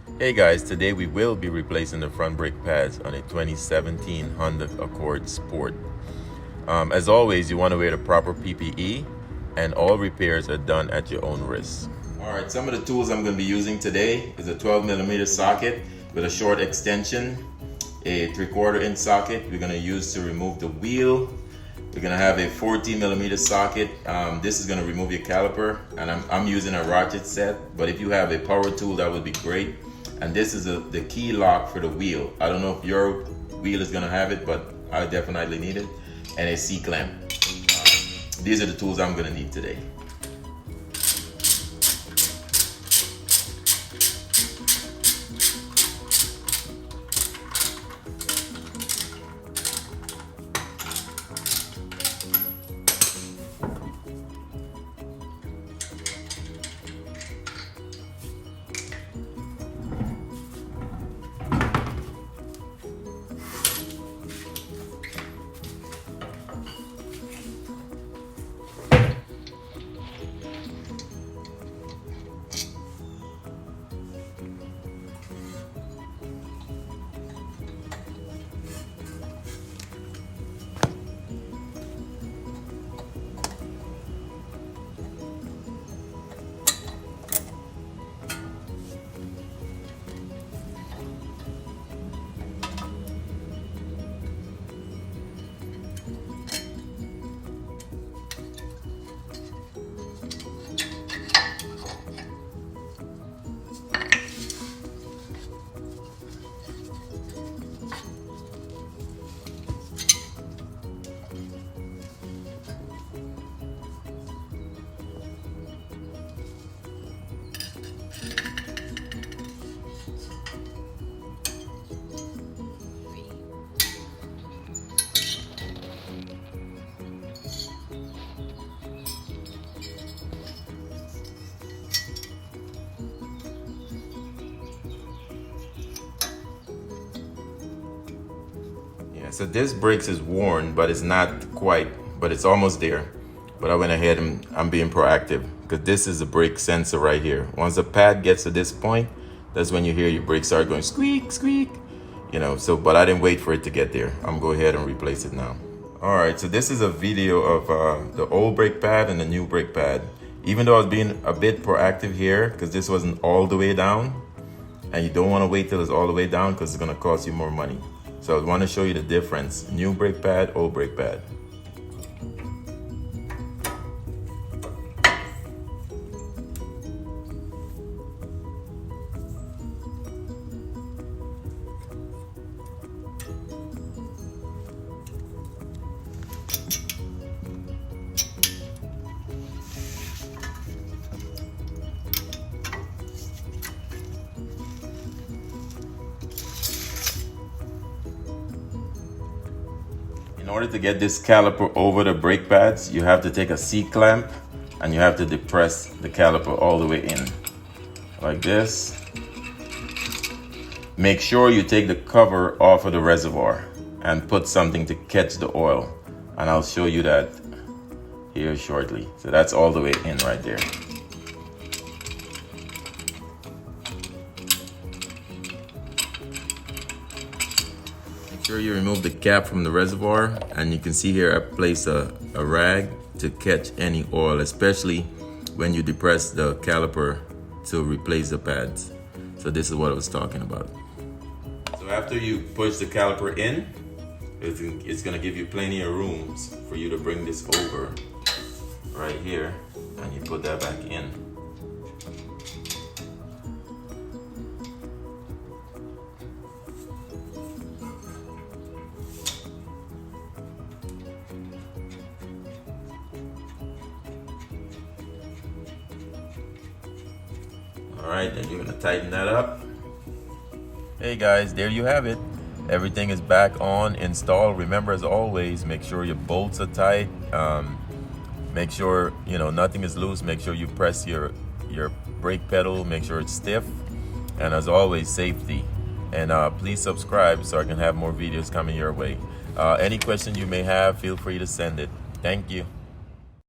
Hey guys, today we will be replacing the front brake pads on a 2017 Honda Accord Sport. As always, you want to wear the proper PPE and all repairs are done at your own risk. Alright, some of the tools I'm going to be using today is a 12mm socket with a short extension, a 3/4 inch socket we're going to use to remove the wheel. We're going to have a 14mm socket. This is going to remove your caliper, and I'm using a ratchet set, but if you have a power tool that would be great. And this is the key lock for the wheel. I don't know if your wheel is gonna have it, but I definitely need it. And a C-clamp. These are the tools I'm gonna need today. So this brakes is worn, but it's not quite, but it's almost there. But I went ahead and I'm being proactive because this is the brake sensor right here. Once the pad gets to this point, that's when you hear your brakes start going squeak, squeak, so, but I didn't wait for it to get there. I'm going to go ahead and replace it now. All right, so this is a video of the old brake pad and the new brake pad. Even though I was being a bit proactive here because this wasn't all the way down, and you don't want to wait till it's all the way down because it's going to cost you more money. So I want to show you the difference. New brake pad, old brake pad. In order to get this caliper over the brake pads, you have to take a C-clamp and you have to depress the caliper all the way in. Like this. Make sure you take the cover off of the reservoir and put something to catch the oil. And I'll show you that here shortly. So that's all the way in right there. Make sure you remove the cap from the reservoir, and you can see here I place a rag to catch any oil, especially when you depress the caliper to replace the pads. So this is what I was talking about. So after you push the caliper in, it's gonna give you plenty of rooms for you to bring this over right here, and you put that back in. All right, then you're gonna tighten that up. Hey guys, there you have it. Everything is back on, installed. Remember, as always, make sure your bolts are tight. Make sure, nothing is loose. Make sure you press your brake pedal, make sure it's stiff. And as always, safety. And please subscribe so I can have more videos coming your way. Any question you may have, feel free to send it. Thank you.